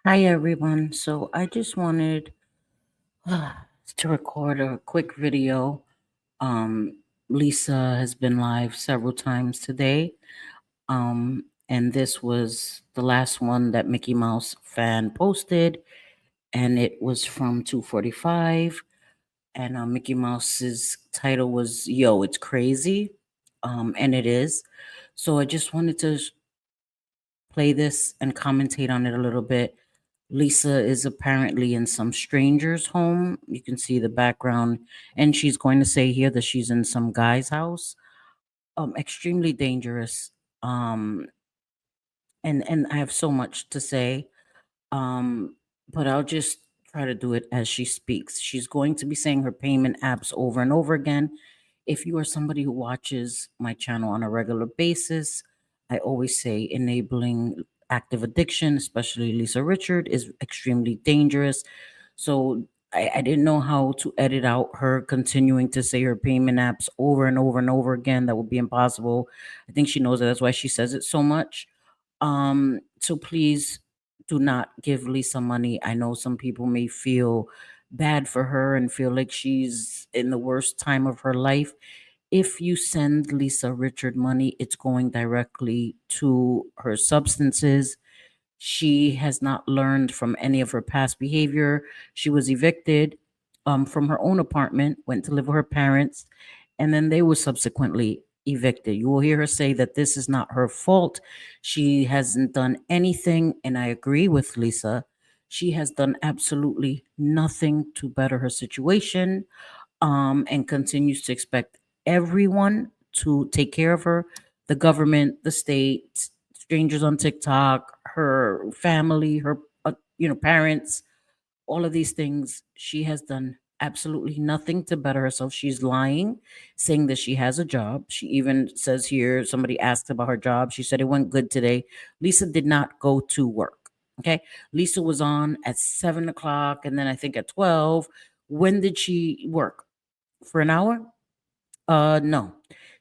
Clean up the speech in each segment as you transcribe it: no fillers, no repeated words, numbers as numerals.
Hi everyone. So I just wanted to record a quick video. Um, Lisa has been live several times today. And this was the last one that Mickey Mouse fan posted, and it was from 2:45. And Mickey Mouse's title was "Yo, it's crazy," and it is. So I just wanted to play this and commentate on it a little bit. Lisa is apparently in some stranger's home. You can see the background, and she's going to say here that she's in some guy's house. Extremely dangerous. Um, and I have so much to say. Um, but I'll just try to do it as she speaks. She's going to be saying her payment apps over and over again. If you are somebody who watches my channel on a regular basis, I always say enabling active addiction, especially Lisa Richard, is extremely dangerous. So I didn't know how to edit out her continuing to say her payment apps over and over and over again. That would be impossible. I think she knows that. That's why she says it so much. So please do not give Lisa money. I know some people may feel bad for her and feel like she's in the worst time of her life. If you send Lisa Richard money, it's going directly to her substances. She has not learned from any of her past behavior. She was evicted from her own apartment, went to live with her parents, and then they were subsequently evicted. You will hear her say that this is not her fault. She hasn't done anything, and I agree with Lisa. She has done absolutely nothing to better her situation, and continues to expect everyone to take care of her, the government, the state, strangers on TikTok, her family, her parents, all of these things. She has done absolutely nothing to better herself. She's lying, saying that she has a job. She even says here, somebody asked about her job. She said it went good today. Lisa did not go to work. Okay. Lisa was on at 7 o'clock and then I think at 12. When did she work? For an hour? No.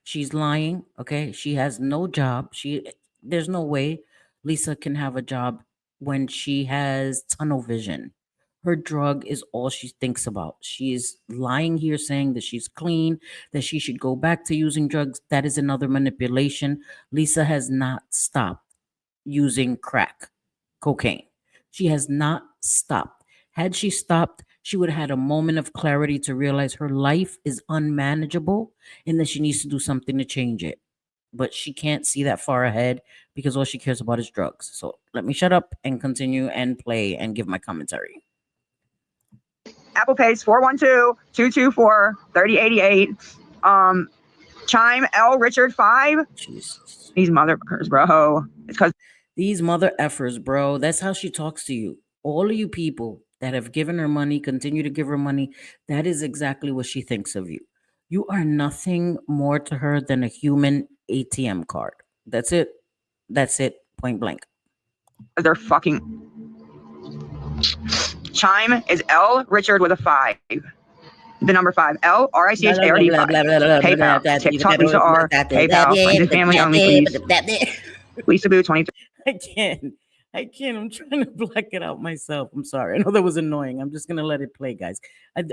She's lying, okay? She has no job. There's no way Lisa can have a job when she has tunnel vision. Her drug is all she thinks about. She's lying here saying that she's clean, that she should go back to using drugs. That is another manipulation. Lisa has not stopped using crack cocaine. She has not stopped. Had she stopped, she would have had a moment of clarity to realize her life is unmanageable and that she needs to do something to change it. But she can't see that far ahead because all she cares about is drugs. So let me shut up and continue and play and give my commentary. Apple Pays 412-224-3088. Chime L Richard 5. Jesus. These motherfuckers, bro. It's because These mother effers, bro. That's how she talks to you. All of you people that have given her money, continue to give her money, that is exactly what she thinks of you. You are nothing more to her than a human ATM card. That's it. That's it. Point blank. they're fucking. Chime is L Richard with a 5. The number 5. L R I C H A R D 5. PayPal. TikTok Lisa R. PayPal. Friends and family only, please. Lisa Boo 23. I can't. I can't. I'm trying to black it out myself. I'm sorry. I know that was annoying. I'm just gonna let it play, guys.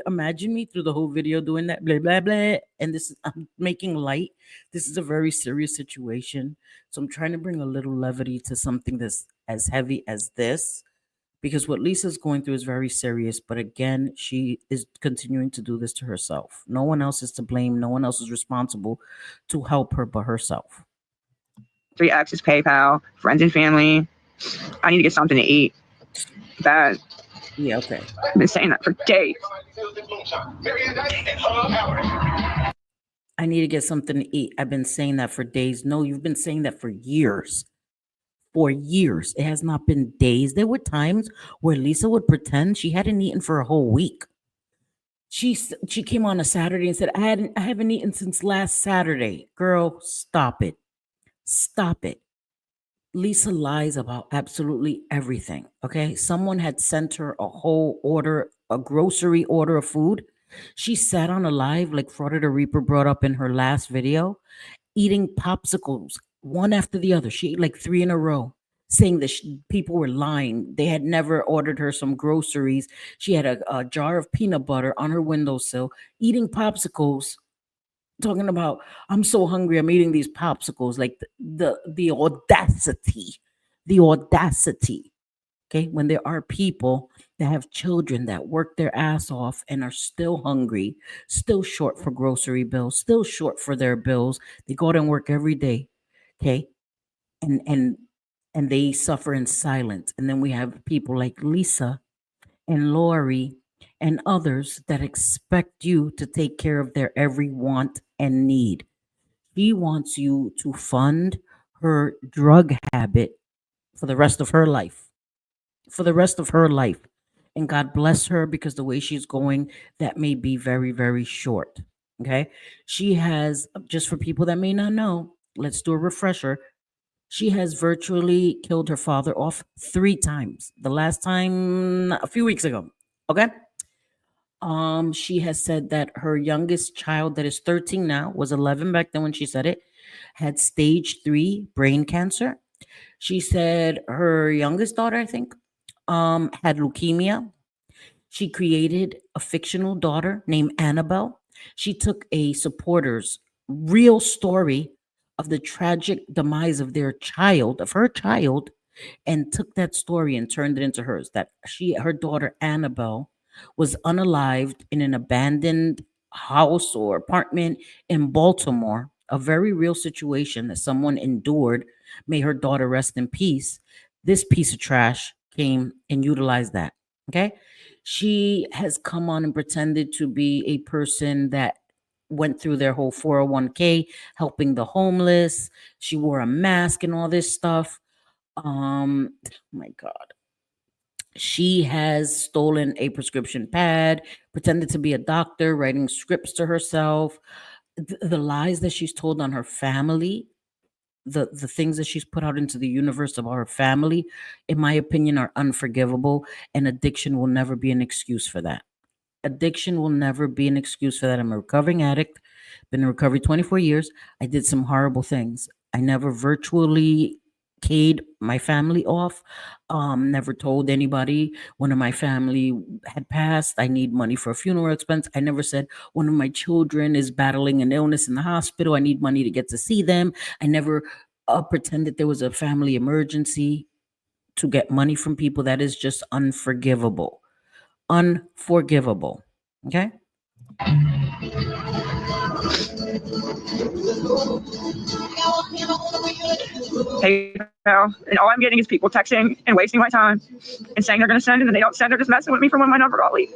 Imagine me through the whole video doing that blah blah blah, and I'm making light. This is a very serious situation, so I'm trying to bring a little levity to something that's as heavy as this, because what Lisa's going through is very serious. But again, she is continuing to do this to herself. No one else is to blame. No one else is responsible to help her but herself. 3X is PayPal. Friends and family. I need to get something to eat. Bad. Yeah, okay. I've been saying that for days. I need to get something to eat. I've been saying that for days. No, you've been saying that for years. For years. It has not been days. There were times where Lisa would pretend she hadn't eaten for a whole week. She came on a Saturday and said, I haven't eaten since last Saturday. Girl, stop it. Stop it. Lisa lies about absolutely everything. Okay. Someone had sent her a whole order, a grocery order of food. She sat on a live, like Fraud the Reaper brought up in her last video, eating popsicles one after the other. She ate like 3 in a row, saying that people were lying. They had never ordered her some groceries. She had a jar of peanut butter on her windowsill, eating popsicles, talking about, I'm so hungry, I'm eating these popsicles. Like the audacity, the audacity. Okay, when there are people that have children that work their ass off and are still hungry, still short for grocery bills, still short for their bills. They go out and work every day. Okay, and and and they suffer in silence. And then we have people like Lisa and Lori and others that expect you to take care of their every want and need. She wants you to fund her drug habit for the rest of her life. For the rest of her life. And God bless her, because the way she's going, that may be very, very short. Okay. She has, just for people that may not know, let's do a refresher. She has virtually killed her father off 3 times. The last time a few weeks ago. Okay. She has said that her youngest child, that is 13 now, was 11 back then when she said it, had stage 3 brain cancer. She said her youngest daughter, I think, had leukemia. She created a fictional daughter named Annabelle. She took a supporter's real story of the tragic demise of their child, of her child, and took that story and turned it into hers. That her daughter Annabelle was unalived in an abandoned house or apartment in Baltimore, a very real situation that someone endured. May her daughter rest in peace. This piece of trash came and utilized that. Okay. She has come on and pretended to be a person that went through their whole 401k, helping the homeless. She wore a mask and all this stuff. My God. She has stolen a prescription pad, pretended to be a doctor, writing scripts to herself. The lies that she's told on her family, the things that she's put out into the universe of our family, in my opinion, are unforgivable. And addiction will never be an excuse for that. Addiction will never be an excuse for that. I'm a recovering addict, been in recovery 24 years. I did some horrible things. I never virtually paid my family off. Never told anybody one of my family had passed, I need money for a funeral expense. I never said one of my children is battling an illness in the hospital, I need money to get to see them. I never pretended there was a family emergency to get money from people. That is just unforgivable. Unforgivable. Okay. PayPal, and all I'm getting is people texting and wasting my time and saying they're going to send, and then they don't send. They're just messing with me from when my number got leaked.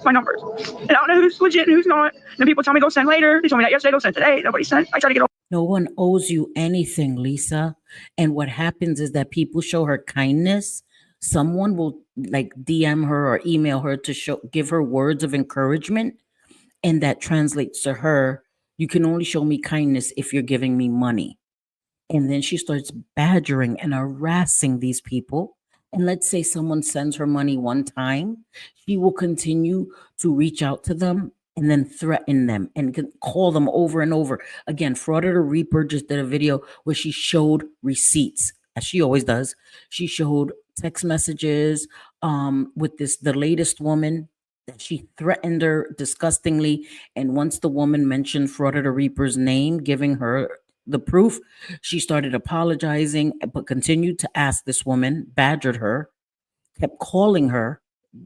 My numbers. And I don't know who's legit and who's not. And then people tell me they'll send later. They told me that yesterday, they'll send today. Nobody sent. I try to get. No one owes you anything, Lisa. And what happens is that people show her kindness. Someone will like DM her or email her to give her words of encouragement. And that translates to her, you can only show me kindness if you're giving me money. And then she starts badgering and harassing these people. And let's say someone sends her money one time, she will continue to reach out to them and then threaten them and call them over and over. Again, Fraud or Reaper just did a video where she showed receipts, as she always does. She showed text messages with the latest woman, that she threatened her disgustingly. And once the woman mentioned Fraud or Reaper's name, giving her the proof, she started apologizing, but continued to ask this woman, badgered her, kept calling her.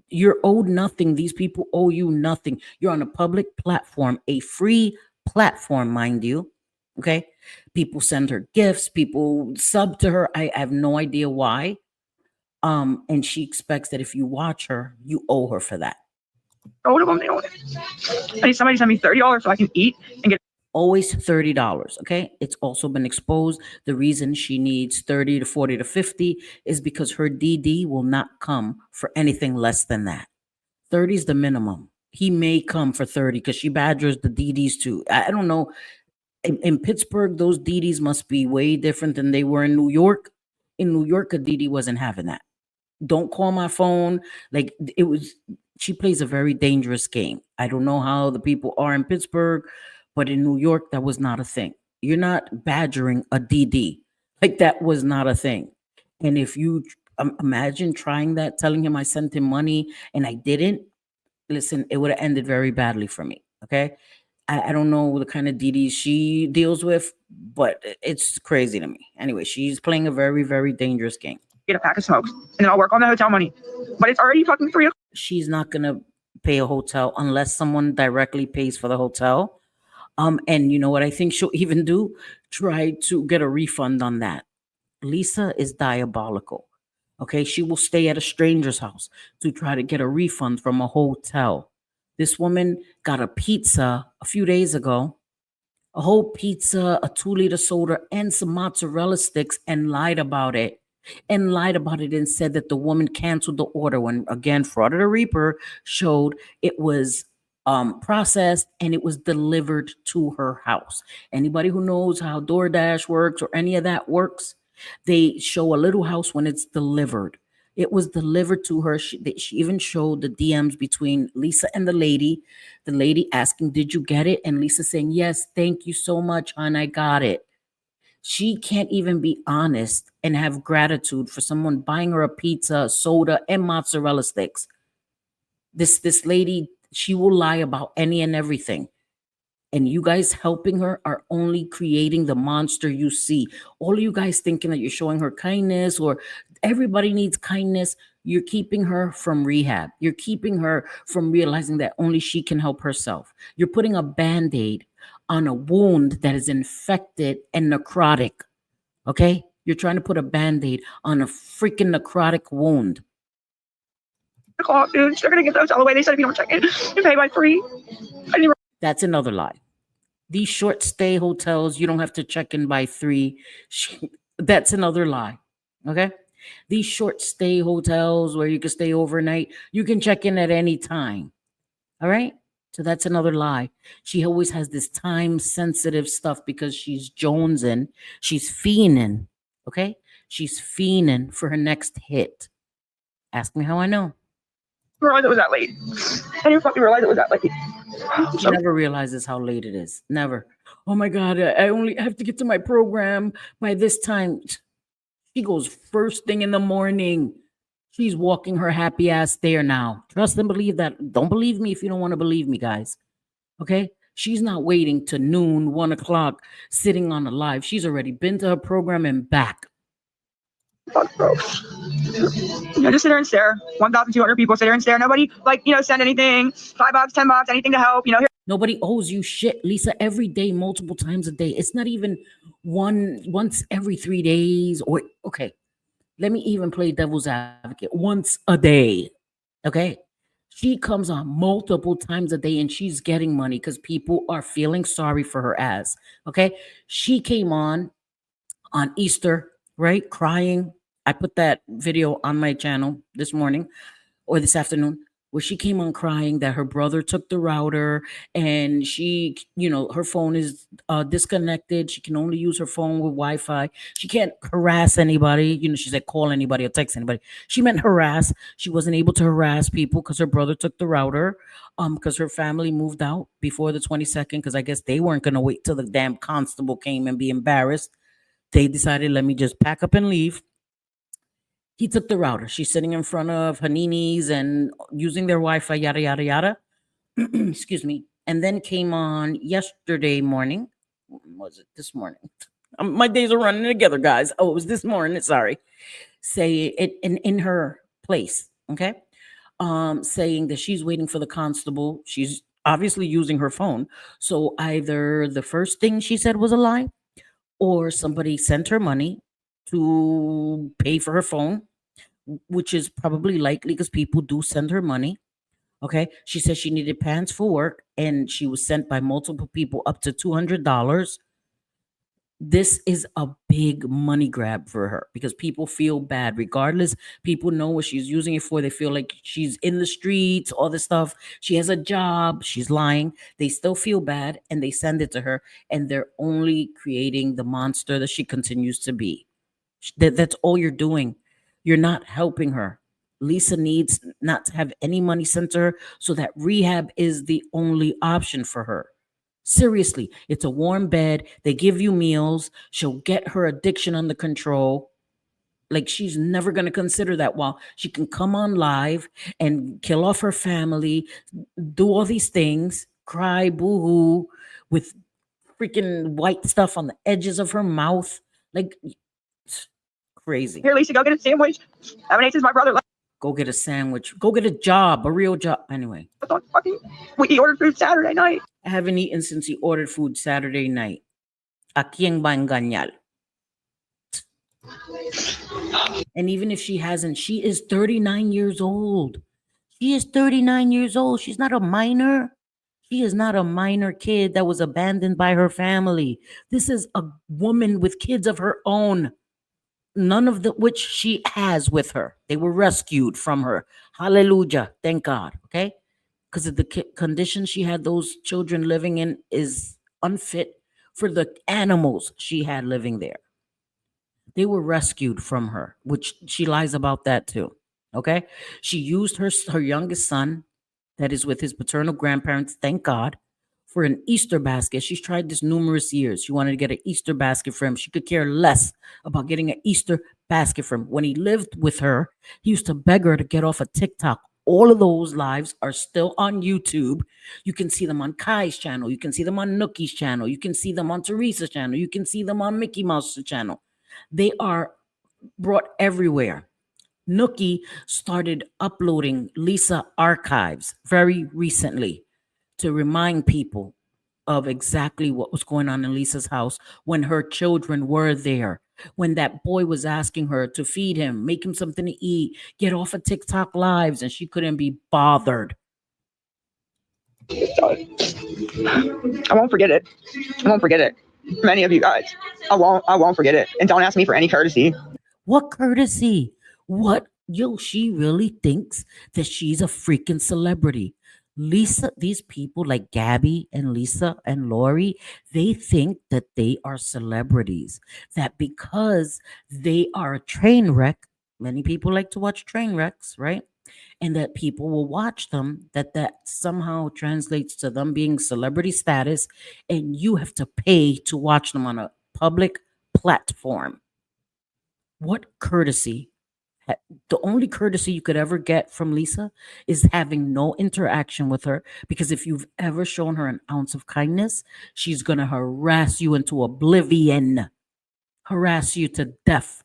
You're owed nothing. These people owe you nothing. You're on a public platform, a free platform, mind you. Okay. People send her gifts, people sub to her. I have no idea why. And she expects that if you watch her, you owe her for that. Owed them, they owe it. I need somebody to send me $30 so I can eat and get. Always $30. Okay. It's also been exposed. The reason she needs 30 to 40 to 50 is because her DD will not come for anything less than that. 30 is the minimum. He may come for 30 because she badgers the DDs too. I don't know. In Pittsburgh, those DDs must be way different than they were in New York. In New York, a DD wasn't having that. Don't call my phone. Like it was, she plays a very dangerous game. I don't know how the people are in Pittsburgh, but in New York, that was not a thing. You're not badgering a DD. Like that was not a thing. And if you imagine trying that, telling him I sent him money and I didn't, listen, it would have ended very badly for me. Okay. I don't know the kind of DD she deals with, but it's crazy to me. Anyway, she's playing a very, very dangerous game. Get a pack of smokes, and then I'll work on the hotel money. But it's already fucking 3 o'clock. She's not gonna pay a hotel unless someone directly pays for the hotel. And you know what I think she'll even do? Try to get a refund on that. Lisa is diabolical. Okay, she will stay at a stranger's house to try to get a refund from a hotel. This woman got a pizza a few days ago, a whole pizza, a 2 liter soda, and some mozzarella sticks, and lied about it. And lied about it and said that the woman canceled the order when, again, Fraud of the Reaper showed it was processed and it was delivered to her house. Anybody who knows how DoorDash works or any of that works, they show a little house when it's delivered. It was delivered to her. She even showed the DMs between Lisa and the lady. The lady asking, "Did you get it?" And Lisa saying, "Yes, thank you so much, hon. I got it." She can't even be honest and have gratitude for someone buying her a pizza, soda, and mozzarella sticks. This lady, she will lie about any and everything. And you guys helping her are only creating the monster you see. All of you guys thinking that you're showing her kindness, or everybody needs kindness. You're keeping her from rehab. You're keeping her from realizing that only she can help herself. You're putting a band aid on a wound that is infected and necrotic. Okay? You're trying to put a band aid on a freaking necrotic wound. Dude, they're gonna get the hotel away. They said if you don't check in, you pay by 3. That's another lie. These short stay hotels, you don't have to check in by 3. That's another lie. Okay? These short stay hotels where you can stay overnight, you can check in at any time. All right? So that's another lie. She always has this time sensitive stuff because she's jonesing. She's fiending. Okay? She's fiending for her next hit. Ask me how I know. Realize it was that late. I didn't fucking realize it was that late. She never realizes how late it is. Never. Oh my God, I only have to get to my program by this time. She goes first thing in the morning. She's walking her happy ass there now. Trust and believe that. Don't believe me if you don't want to believe me, guys. Okay? She's not waiting to noon, 1 o'clock, sitting on a live. She's already been to her program and back. Fuck, bro. Just sit there and stare. 1,200 people sit there and stare. Nobody, send anything. $5, $10, anything to help. Here. Nobody owes you shit, Lisa, every day, multiple times a day. It's not even once every 3 days, or okay. Let me even play devil's advocate. Once a day. Okay? She comes on multiple times a day and she's getting money because people are feeling sorry for her ass. Okay? She came on Easter, right? Crying. I put that video on my channel this morning or this afternoon where she came on crying that her brother took the router and she, her phone is disconnected. She can only use her phone with Wi-Fi. She can't harass anybody. She said call anybody or text anybody. She meant harass. She wasn't able to harass people because her brother took the router because her family moved out before the 22nd because I guess they weren't going to wait till the damn constable came and be embarrassed. They decided, let me just pack up and leave. He took the router. She's sitting in front of Hanini's and using their Wi-Fi, yada, yada, yada. Excuse me. And then came on yesterday morning. Was it this morning? My days are running together, guys. Oh, it was this morning. Sorry. Say it in her place. Okay. Saying that she's waiting for the constable. She's obviously using her phone. So either the first thing she said was a lie, or somebody sent her money to pay for her phone, which is probably likely because people do send her money. Okay. She said she needed pants for work and she was sent by multiple people up to $200. This is a big money grab for her because people feel bad. Regardless, people know what she's using it for. They feel like she's in the streets, all this stuff. She has a job. She's lying. They still feel bad and they send it to her. And they're only creating the monster that she continues to be. That's all you're doing. You're not helping her. Lisa needs not to have any money sent to her so that rehab is the only option for her. Seriously, it's a warm bed. They give you meals. She'll get her addiction under control. Like she's never going to consider that while she can come on live and kill off her family, do all these things, cry, boo hoo, with freaking white stuff on the edges of her mouth. Like, it's crazy. Here, Lisa, go get a sandwich. I haven't ate since my brother left Go get a sandwich. Go get a job, a real job. Anyway, on fucking. He ordered food Saturday night. I haven't eaten since he ordered food Saturday night. ¿A quién va a engañar? And even if she hasn't, she is 39 years old. She is 39 years old. She's not a minor. She is not a minor kid that was abandoned by her family. This is a woman with kids of her own, none of the which she has with her. They were rescued from her. Hallelujah. Thank God. Okay? Because of the condition she had those children living in is unfit for the animals she had living there. They were rescued from her, which she lies about that too. Okay? She used her youngest son that is with his paternal grandparents, thank God, for an Easter basket. She's tried this numerous years. She wanted to get an Easter basket for him. She could care less about getting an Easter basket for him. When he lived with her, he used to beg her to get off of TikTok. All of those lives are still on YouTube. You can see them on Kai's channel. You can see them on Nookie's channel. You can see them on Teresa's channel. You can see them on Mickey Mouse's channel. They are brought everywhere. Nookie started uploading Lisa archives very recently to remind people of exactly what was going on in Lisa's house when her children were there. When that boy was asking her to feed him, make him something to eat, get off of TikTok lives, and she couldn't be bothered. I won't forget it. I won't forget it. Many of you guys. I won't forget it. And don't ask me for any courtesy. What courtesy? What? Yo, she really thinks that she's a freaking celebrity. Lisa, these people like Gabby and Lisa and Lori, they think that they are celebrities. That because they are a train wreck, many people like to watch train wrecks, right? And that people will watch them, that somehow translates to them being celebrity status, and you have to pay to watch them on a public platform. What courtesy? The only courtesy you could ever get from Lisa is having no interaction with her, because if you've ever shown her an ounce of kindness, she's going to harass you into oblivion, harass you to death.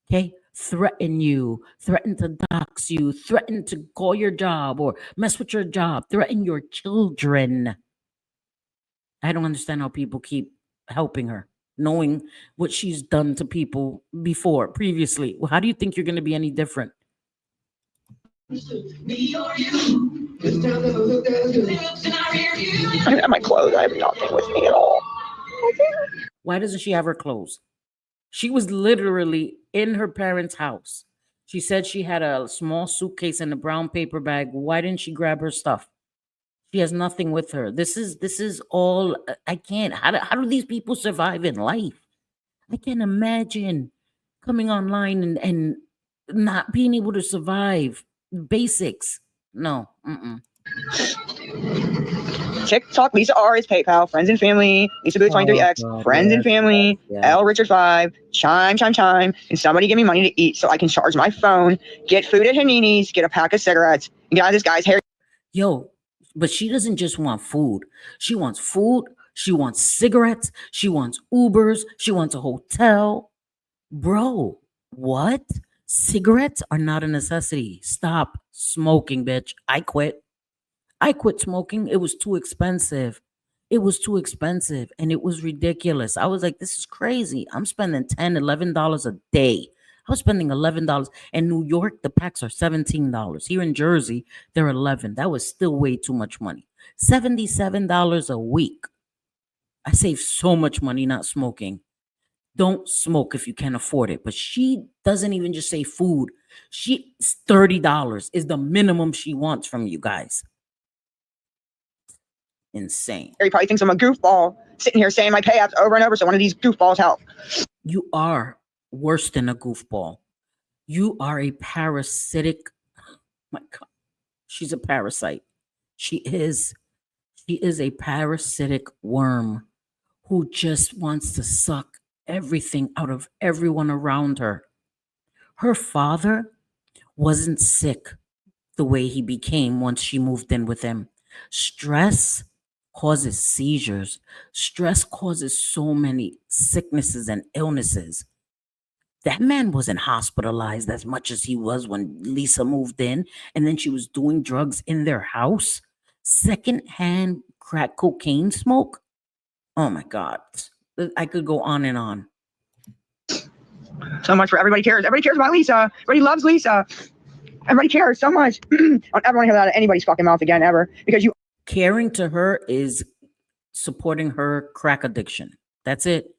Okay? Threaten you, threaten to dox you, threaten to call your job or mess with your job, threaten your children. I don't understand how people keep helping her, knowing what she's done to people before, previously. Well, how do you think you're going to be any different? I have my clothes. I have nothing with me at all. Why doesn't she have her clothes? She was literally in her parents' house. She said she had a small suitcase and a brown paper bag. Why didn't she grab her stuff? She has nothing with her. This is all I can't. How do these people survive in life? I can't imagine coming online and not being able to survive basics. No. Mm-mm. TikTok, Lisa R is PayPal, friends and family, Lisa Boo 23X, God, friends and yes, family, yes. L Richard 5, chime, and somebody give me money to eat so I can charge my phone, get food at Hanini's, get a pack of cigarettes, and get out of this guy's hair. Yo, but she doesn't just want food. She wants food. She wants cigarettes. She wants Ubers. She wants a hotel. Bro, what? Cigarettes are not a necessity. Stop smoking, bitch. I quit. I quit smoking. It was too expensive. It was too expensive and it was ridiculous. I was like, this is crazy. I'm spending $10, $11 a day. I was spending $11. In New York, the packs are $17. Here in Jersey, they're 11. That was still way too much money. $77 a week. I saved so much money not smoking. Don't smoke if you can't afford it. But she doesn't even just say food. $30 is the minimum she wants from you guys. Insane. He probably thinks I'm a goofball sitting here saying my payouts over and over so one of these goofballs help. You are worse than a goofball. You are a parasitic. My God, she's a parasite. She is a parasitic worm who just wants to suck everything out of everyone around her. Her father wasn't sick the way he became once she moved in with him. Stress causes seizures. Stress causes so many sicknesses and illnesses. That man wasn't hospitalized as much as he was when Lisa moved in, and then she was doing drugs in their house. Secondhand crack cocaine smoke. Oh my God. I could go on and on. So much for everybody cares. Everybody cares about Lisa. Everybody loves Lisa. Everybody cares so much. I don't ever want to hear that out of anybody's fucking mouth again, ever. Because you Caring to her is supporting her crack addiction. That's it.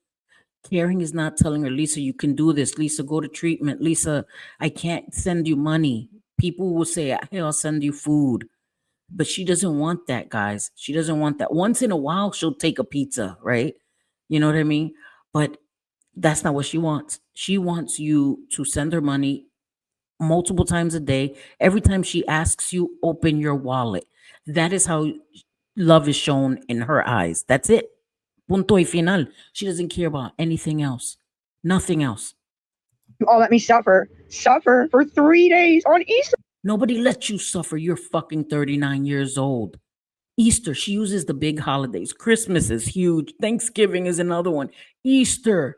Caring is not telling her, Lisa, you can do this. Lisa, go to treatment. Lisa, I can't send you money. People will say, hey, I'll send you food. But she doesn't want that, guys. She doesn't want that. Once in a while, she'll take a pizza, right? You know what I mean? But that's not what she wants. She wants you to send her money multiple times a day. Every time she asks you, open your wallet. That is how love is shown in her eyes. That's it. Punto y final. She doesn't care about anything else. Nothing else. all let me suffer for 3 days on Easter. Nobody lets you suffer. You're fucking 39 years old. Easter, she uses the big holidays. Christmas is huge. Thanksgiving is another one. Easter.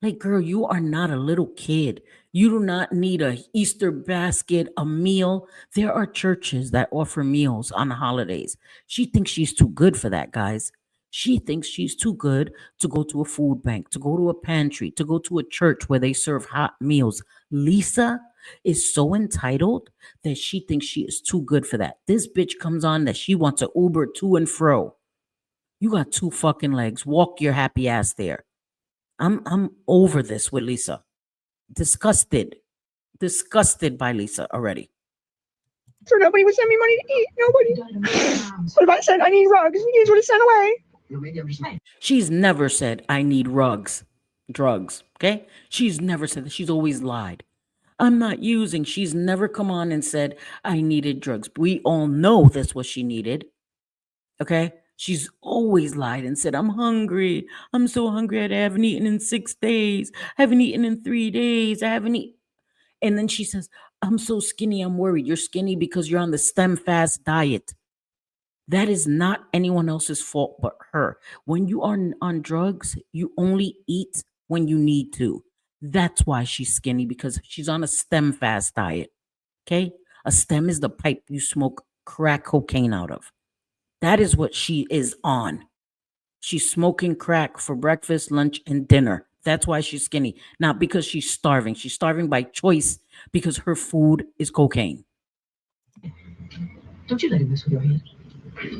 Like, girl, you are not a little kid. You do not need a Easter basket, a meal. There are churches that offer meals on the holidays. She thinks she's too good for that, guys. She thinks she's too good to go to a food bank, to go to a pantry, to go to a church where they serve hot meals. Lisa is so entitled that she thinks she is too good for that. This bitch comes on that she wants to Uber to and fro. You got two fucking legs. Walk your happy ass there. I'm over this with Lisa. Disgusted. Disgusted by Lisa already. So nobody would send me money to eat. Nobody. What if I said I need rugs? You guys would have sent away. She's never said I need drugs. Okay? She's never said that. She's always lied. I'm not using. She's never come on and said I needed drugs. We all know that's what she needed. Okay? She's always lied and said, I'm hungry. I'm so hungry. I haven't eaten in 6 days. I haven't eaten in 3 days. I haven't eaten. And then she says, I'm so skinny. I'm worried. You're skinny because you're on the stem fast diet. That is not anyone else's fault but her. When you are on drugs, you only eat when you need to. That's why she's skinny, because she's on a stem fast diet. Okay? A stem is the pipe you smoke crack cocaine out of. That is what she is on. She's smoking crack for breakfast, lunch, and dinner. That's why she's skinny. Not because she's starving. She's starving by choice because her food is cocaine. Don't you let him mess with your head.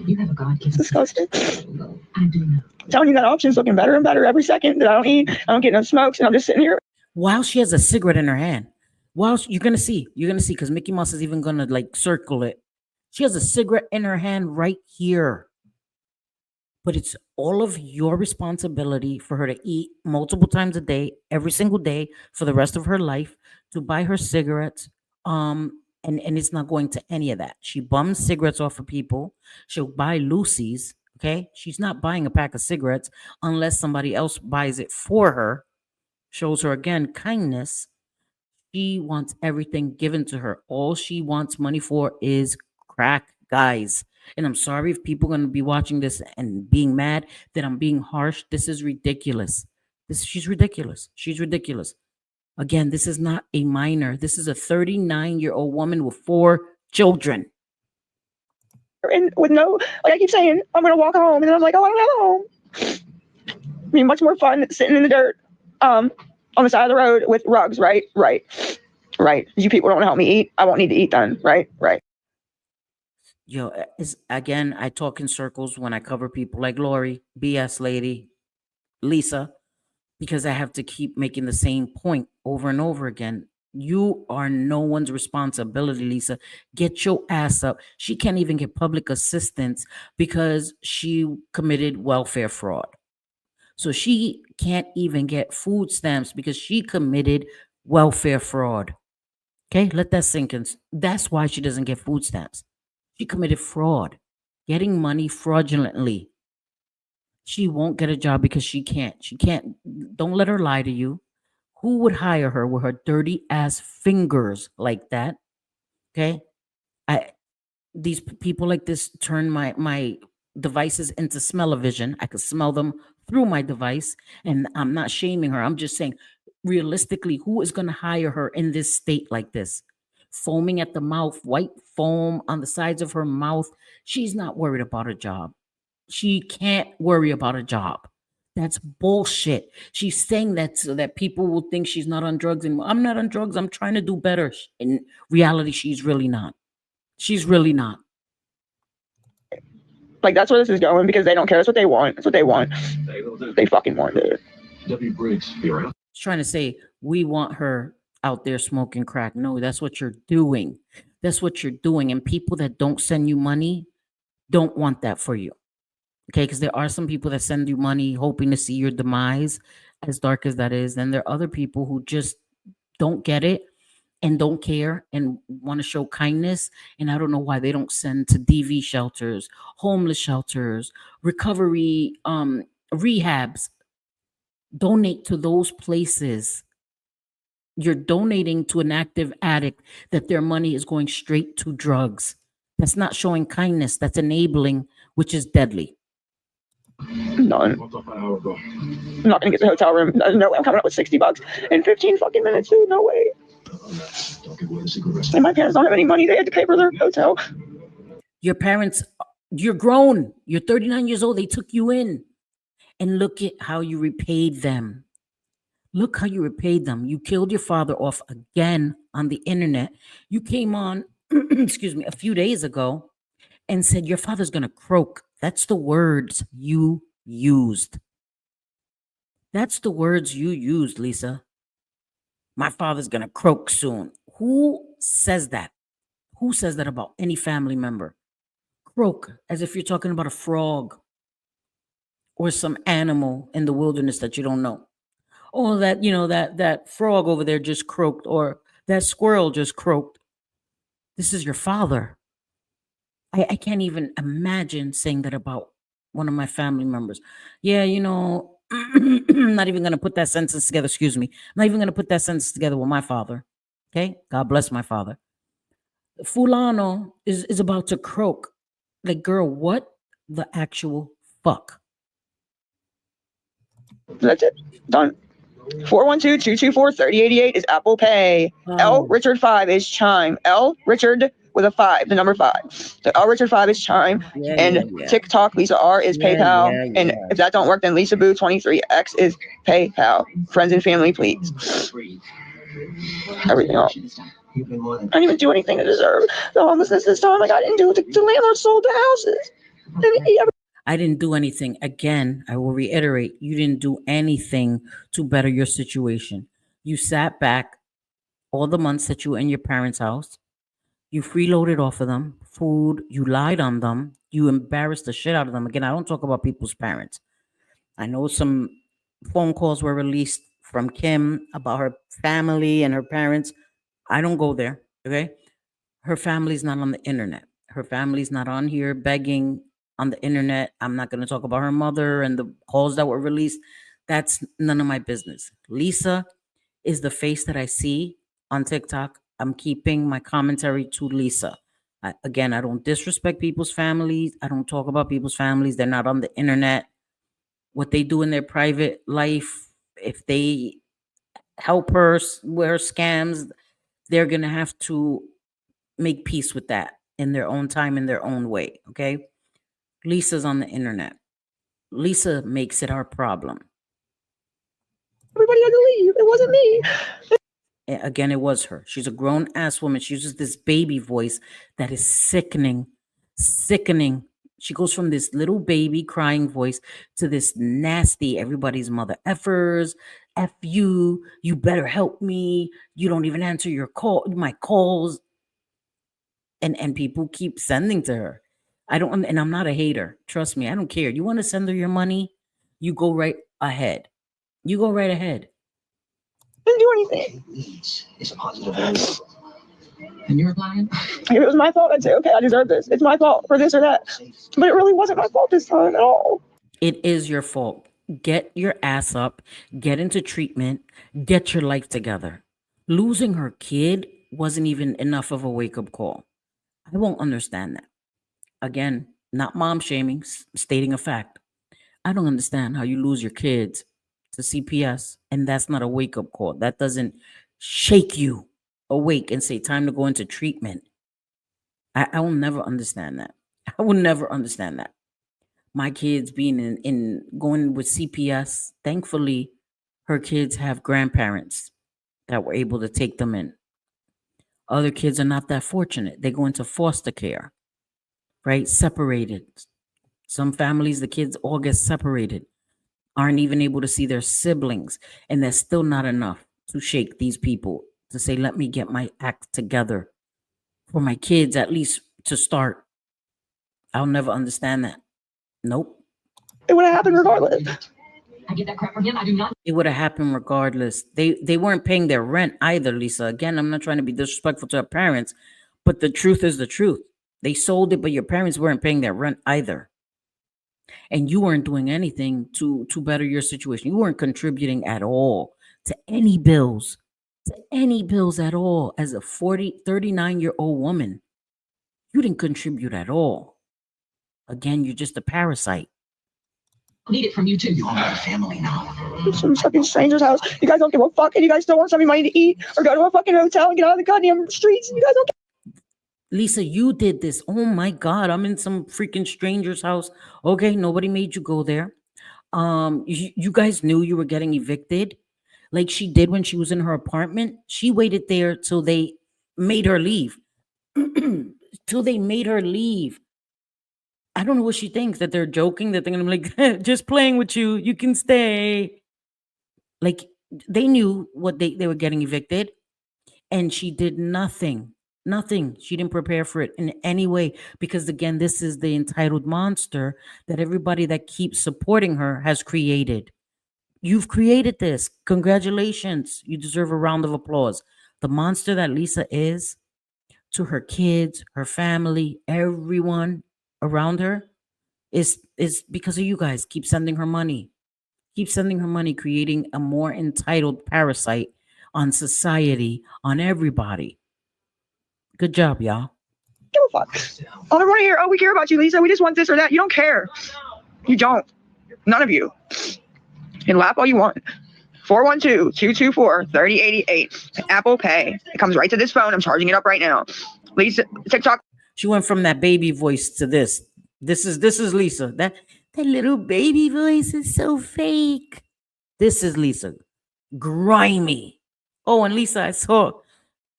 You have a God-given. Disgusting. I do know. I'm telling you, that option's looking better and better every second that I don't eat. I don't get no smokes, and I'm just sitting here. While she has a cigarette in her hand. While you're gonna see, because Mickey Mouse is even gonna like circle it. She has a cigarette in her hand right here. But it's all of your responsibility for her to eat multiple times a day, every single day for the rest of her life, to buy her cigarettes. And it's not going to any of that. She bums cigarettes off of people. She'll buy Lucy's. Okay. She's not buying a pack of cigarettes unless somebody else buys it for her. Shows her again kindness. She wants everything given to her. All she wants money for is crack, guys. And I'm sorry if people are going to be watching this and being mad that I'm being harsh. This is ridiculous. She's ridiculous. She's ridiculous. Again, this is not a minor. This is a 39-year-old woman with 4 children. And with no, like I keep saying, I'm going to walk home. And then I'm like, oh, I don't have a home. I mean, much more fun than sitting in the dirt on the side of the road with rugs, right? Right. You people don't want to help me eat. I won't need to eat then. Right. Yo, again, I talk in circles when I cover people like Lori, BS lady, Lisa, because I have to keep making the same point over and over again. You are no one's responsibility, Lisa. Get your ass up. She can't even get public assistance because she committed welfare fraud. So she can't even get food stamps because she committed welfare fraud. Okay, let that sink in. That's why she doesn't get food stamps. She committed fraud, getting money fraudulently. She won't get a job because she can't. Don't let her lie to you. Who would hire her with her dirty ass fingers like that? Okay. I these people like this turn my devices into smell-o-vision. I could smell them through my device, and I'm not shaming her. I'm just saying, realistically, who is going to hire her in this state like this? Foaming at the mouth, white foam on the sides of her mouth. She's not worried about a job. She can't worry about a job. That's bullshit. She's saying that so that people will think she's not on drugs anymore. I'm not on drugs. I'm trying to do better. In reality, she's really not. She's really not. Like, that's where this is going, because they don't care. That's what they want. That's what they want. They fucking want it. She's trying to say we want her out there smoking crack. No, that's what you're doing. That's what you're doing. And people that don't send you money don't want that for you. Okay, because there are some people that send you money hoping to see your demise, as dark as that is. Then there are other people who just don't get it and don't care and want to show kindness. And I don't know why they don't send to DV shelters, homeless shelters, recovery rehabs. Donate to those places. You're donating to an active addict that their money is going straight to drugs. That's not showing kindness. That's enabling, which is deadly. None. I'm not gonna get the hotel room. No way. I'm coming up with $60 in 15 fucking minutes, dude. No way. And my parents don't have any money. They had to pay for their hotel. Your parents, you're grown. You're 39 years old. They took you in. And look at how you repaid them. Look how you repaid them. You killed your father off again on the internet. You came on, excuse me, a few days ago and said your father's going to croak. That's the words you used. That's the words you used, Lisa. My father's going to croak soon. Who says that? Who says that about any family member? Croak, as if you're talking about a frog or some animal in the wilderness that you don't know. Oh, that, that frog over there just croaked, or that squirrel just croaked. This is your father. I can't even imagine saying that about one of my family members. Yeah, I'm not even going to put that sentence together. Excuse me. I'm not even going to put that sentence together with my father. Okay? God bless my father. Fulano is about to croak. Like, girl, what the actual fuck? That's it. Done. 412-224-3088 is Apple Pay. L Richard 5 is Chime. L Richard with a 5, the number 5. So L Richard 5 is Chime. And TikTok Lisa R is PayPal. And if that don't work, then Lisa Boo 23X is PayPal. Friends and family, please. Everything else. I didn't even do anything to deserve the homelessness this time. Like, I didn't do it. The landlord sold the houses. I didn't do anything. Again, I will reiterate, you didn't do anything to better your situation. You sat back all the months that you were in your parents' house. You freeloaded off of them food. You lied on them. You embarrassed the shit out of them. Again, I don't talk about people's parents. I know some phone calls were released from Kim about her family and her parents. I don't go there. Okay. Her family's not on the internet. Her family's not on here begging on the internet. I'm not going to talk about her mother and the calls that were released. That's none of my business. Lisa is the face that I see on TikTok. I'm keeping my commentary to Lisa. Again, I don't disrespect people's families. I don't talk about people's families. They're not on the internet. What they do in their private life, if they help her with her scams, they're going to have to make peace with that in their own time, in their own way. Okay. Lisa's on the internet. Lisa makes it our problem. Everybody had to leave. It wasn't me. Again, it was her. She's a grown ass woman. She uses this baby voice that is sickening. She goes from this little baby crying voice to this nasty, everybody's mother effers, F you, you better help me. You don't even answer my calls. And people keep sending to her. And I'm not a hater. Trust me, I don't care. You want to send her your money? You go right ahead. You go right ahead. Didn't do anything. It's a positive. And you're lying? If it was my fault, I'd say, okay, I deserve this. It's my fault for this or that. But it really wasn't my fault this time at all. It is your fault. Get your ass up, get into treatment, get your life together. Losing her kid wasn't even enough of a wake up call. I won't understand that. Again, not mom shaming, stating a fact. I don't understand how you lose your kids to CPS and that's not a wake up call. That doesn't shake you awake and say, time to go into treatment. I will never understand that. I will never understand that. My kids being in going with CPS, thankfully, her kids have grandparents that were able to take them in. Other kids are not that fortunate. They go into foster care, right? Separated. Some families, the kids all get separated, aren't even able to see their siblings. And that's still not enough to shake these people to say, let me get my act together for my kids, at least to start. I'll never understand that. Nope. It would have happened regardless. I get that crap from him. I do not. It would have happened regardless. They weren't paying their rent either, Lisa. Again, I'm not trying to be disrespectful to her parents, but the truth is the truth. They sold it, but your parents weren't paying their rent either. And you weren't doing anything to better your situation. You weren't contributing at all to any bills, at all. As a 39-year-old woman, you didn't contribute at all. Again, you're just a parasite. Need it from you too. You all have a family now. Some fucking stranger's house. You guys don't give a fuck, and you guys still want some money to eat or go to a fucking hotel and get out of the goddamn streets. You guys don't. Lisa, you did this. Oh my God, I'm in some freaking stranger's house. Okay, nobody made you go there. You guys knew you were getting evicted, like she did when she was in her apartment. She waited there till they made her leave. Till they made her leave. I don't know what she thinks, that they're joking, that they're gonna be like, just playing with you. You can stay. Like they knew what they were getting evicted, and she did nothing. Nothing. She didn't prepare for it in any way because, again, this is the entitled monster that everybody that keeps supporting her has created. You've created this. Congratulations. You deserve a round of applause. The monster that Lisa is to her kids, her family, everyone around her is because of you guys. Keep sending her money. Keep sending her money, creating a more entitled parasite on society, on everybody. Good job, y'all. Give a fuck. All everyone here, oh, we care about you, Lisa. We just want this or that. You don't care. You don't. None of you. You can laugh all you want. 412-224-3088. Apple Pay. It comes right to this phone. I'm charging it up right now. Lisa, TikTok. She went from that baby voice to this. This is Lisa. That little baby voice is so fake. This is Lisa. Grimy. Oh, and Lisa, I saw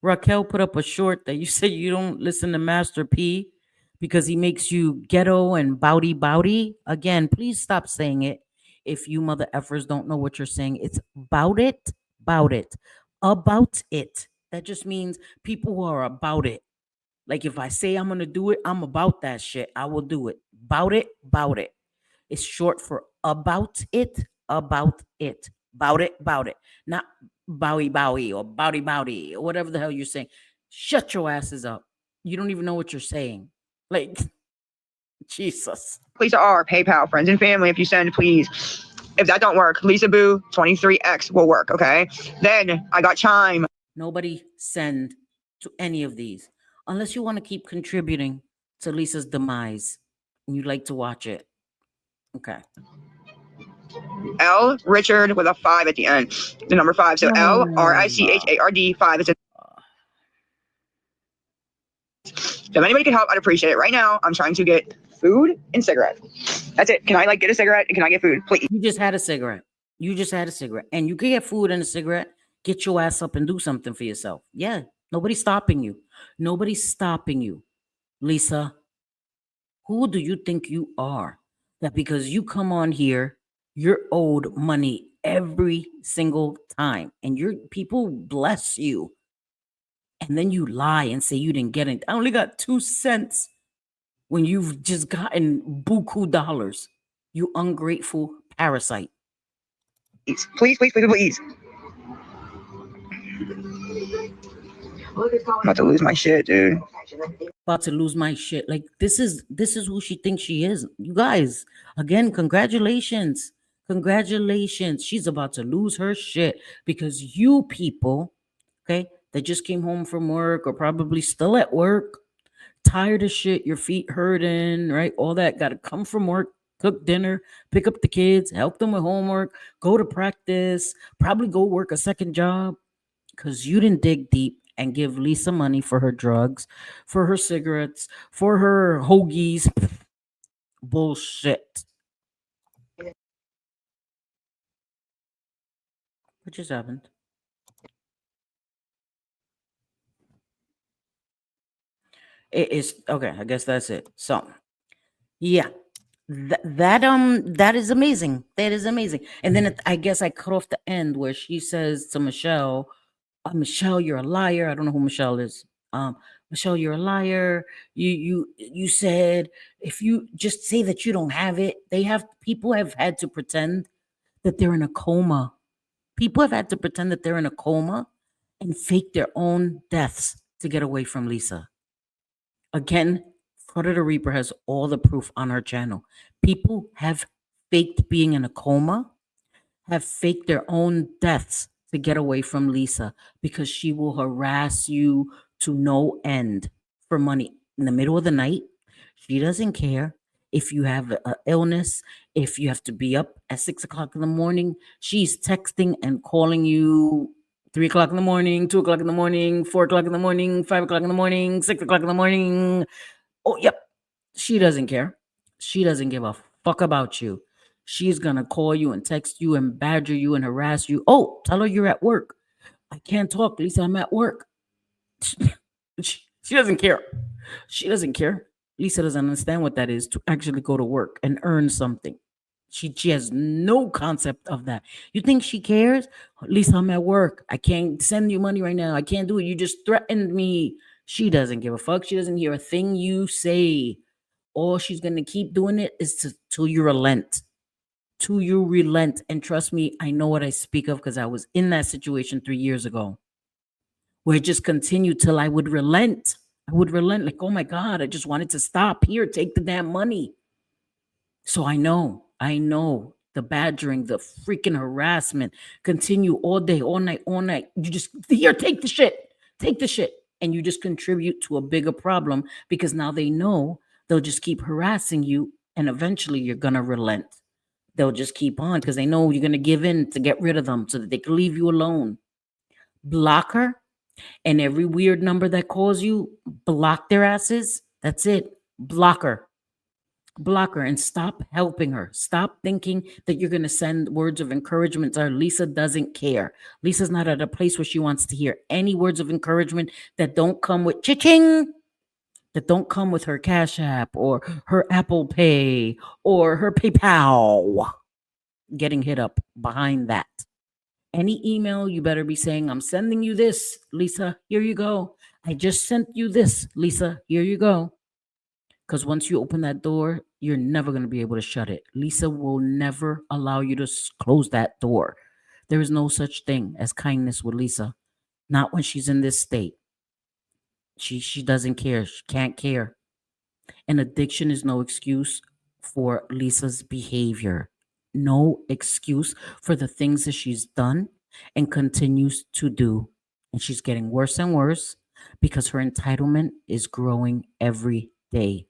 Raquel put up a short that you said you don't listen to Master P because he makes you ghetto and bowdy. Again, please stop saying it. If you mother effers don't know what you're saying, it's about it. About it. That just means people who are about it. Like if I say I'm gonna do it, I'm about that shit. I will do it. About it. It's short for about it. About it. About it. Not bowie or bowdy or whatever the hell you're saying. Shut your asses up. You don't even know what you're saying. Like, Jesus. Lisa R, PayPal, friends and family. If you send, please. If that don't work, Lisa Boo 23X will work. Okay. Then I got Chime. Nobody send to any of these unless you want to keep contributing to Lisa's demise and you like to watch it. Okay. L Richard with a 5 at the end. The number 5. So LRICHARD 5 is a. So if anybody can help, I'd appreciate it. Right now, I'm trying to get food and cigarette. That's it. Can I get a cigarette and can I get food, please? You just had a cigarette. And you can get food and a cigarette. Get your ass up and do something for yourself. Yeah. Nobody's stopping you. Lisa, who do you think you are? That because you come on here, you're owed money every single time. And your people bless you. And then you lie and say you didn't get it. I only got 2 cents when you've just gotten buku dollars. You ungrateful parasite. Please. I'm about to lose my shit, dude. Like this is who she thinks she is. You guys, again, congratulations. Congratulations. She's about to lose her shit because you people, okay, that just came home from work or probably still at work, tired as shit, your feet hurting, right? All that, got to come from work, cook dinner, pick up the kids, help them with homework, go to practice, probably go work a second job because you didn't dig deep and give Lisa money for her drugs, for her cigarettes, for her hoagies. Bullshit. What just happened? It is okay. I guess that's it. So, yeah, that is amazing. That is amazing. And then I guess I cut off the end where she says to Michelle, Michelle, you're a liar. I don't know who Michelle is. Um, Michelle, you're a liar. You said if you just say that you don't have it, people have had to pretend that they're in a coma. People have had to pretend that they're in a coma and fake their own deaths to get away from Lisa. Again, Florida the Reaper has all the proof on our channel. People have faked being in a coma, have faked their own deaths to get away from Lisa because she will harass you to no end for money in the middle of the night. She doesn't care if you have an illness, if you have to be up at 6 o'clock in the morning. She's texting and calling you 3 o'clock in the morning, 2 o'clock in the morning, 4 o'clock in the morning, 5 o'clock in the morning, 6 o'clock in the morning. Oh, yep. She doesn't care. She doesn't give a fuck about you. She's gonna call you and text you and badger you and harass you. Oh, tell her you're at work. I can't talk, Lisa. I'm at work. She doesn't care. She doesn't care. Lisa doesn't understand what that is to actually go to work and earn something. She has no concept of that. You think she cares? Lisa, I'm at work. I can't send you money right now. I can't do it. You just threatened me. She doesn't give a fuck. She doesn't hear a thing you say. All she's gonna keep doing it is till you relent. Till you relent. And trust me, I know what I speak of because I was in that situation 3 years ago where it just continued till I would relent. I would relent, like, oh my God, I just wanted to stop. Here, take the damn money. So I know the badgering, the freaking harassment continue all day, all night, all night. You just, here, take the shit. And you just contribute to a bigger problem because now they know they'll just keep harassing you and eventually you're going to relent. They'll just keep on because they know you're going to give in to get rid of them so that they can leave you alone. Block her, and every weird number that calls you, block their asses. That's it. Block her. Block her and stop helping her. Stop thinking that you're going to send words of encouragement to her. Lisa doesn't care. Lisa's not at a place where she wants to hear any words of encouragement that don't come with cha-ching, that don't come with her Cash App or her Apple Pay or her PayPal getting hit up behind that. Any email, you better be saying, I'm sending you this, Lisa. Here you go. I just sent you this, Lisa. Here you go. Because once you open that door, you're never going to be able to shut it. Lisa will never allow you to close that door. There is no such thing as kindness with Lisa. Not when she's in this state. She doesn't care. She can't care. And addiction is no excuse for Lisa's behavior. No excuse for the things that she's done and continues to do. And she's getting worse and worse because her entitlement is growing every day.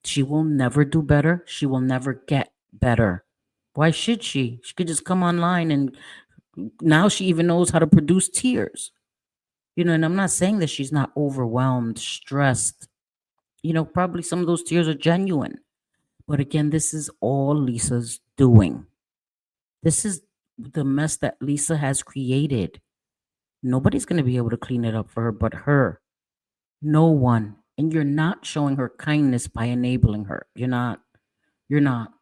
She will never do better. She will never get better. Why should she? She could just come online and now she even knows how to produce tears. And I'm not saying that she's not overwhelmed, stressed. Probably some of those tears are genuine. But again, this is all Lisa's doing. This is the mess that Lisa has created. Nobody's going to be able to clean it up for her but her. No one. And you're not showing her kindness by enabling her. You're not. You're not.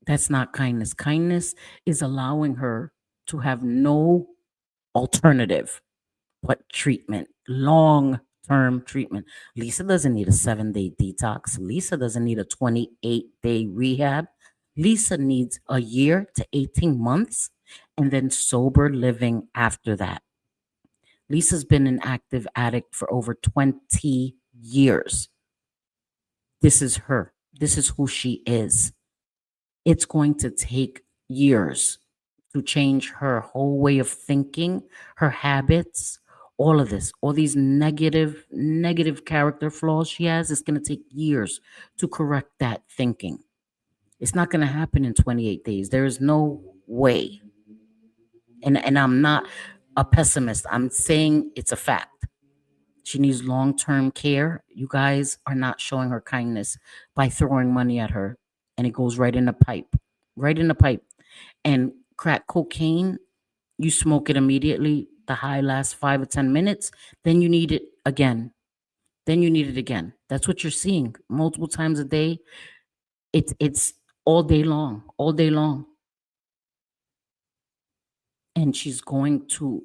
That's not kindness. Kindness is allowing her to have no alternative but treatment, long-term treatment. Lisa doesn't need a 7-day detox. Lisa doesn't need a 28-day rehab. Lisa needs a year to 18 months and then sober living after that. Lisa's been an active addict for over 20 years. This is her. This is who she is. It's going to take years to change her whole way of thinking, her habits, all of this, all these negative character flaws she has. It's going to take years to correct that thinking. It's not going to happen in 28 days. There is no way. And I'm not a pessimist. I'm saying it's a fact. She needs long-term care. You guys are not showing her kindness by throwing money at her, and it goes right in the pipe. Right in the pipe. And crack cocaine, you smoke it immediately. The high lasts 5 or 10 minutes. Then you need it again. Then you need it again. That's what you're seeing multiple times a day. It's all day long, all day long. And she's going to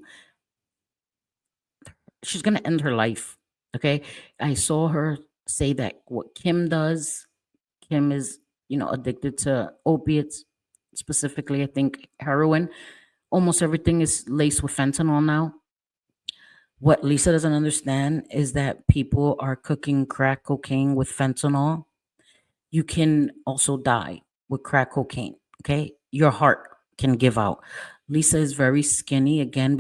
end her life. Okay. I saw her say that what Kim does, Kim is, addicted to opiates, specifically, I think heroin. Almost everything is laced with fentanyl now. What Lisa doesn't understand is that people are cooking crack cocaine with fentanyl. You can also die with crack cocaine. Okay. Your heart can give out. Lisa is very skinny again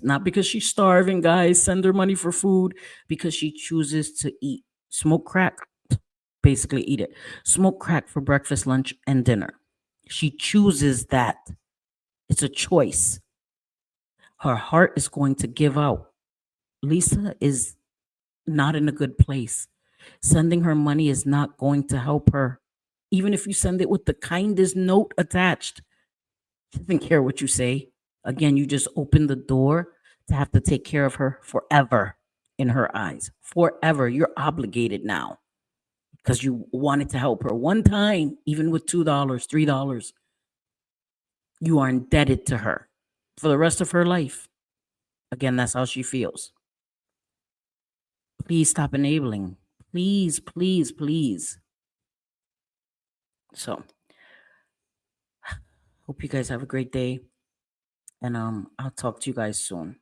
not because she's starving, guys. Send her money for food, because she chooses to eat. Smoke crack, basically eat it. Smoke crack for breakfast, lunch, and dinner. She chooses that. It's a choice. Her heart is going to give out. Lisa is not in a good place. Sending her money is not going to help her. Even if you send it with the kindest note attached, she doesn't care what you say. Again, you just open the door to have to take care of her forever in her eyes. Forever. You're obligated now because you wanted to help her one time, even with $2, $3. You are indebted to her for the rest of her life. Again, that's how she feels. Please stop enabling. Please, please, please. So, hope you guys have a great day. And I'll talk to you guys soon.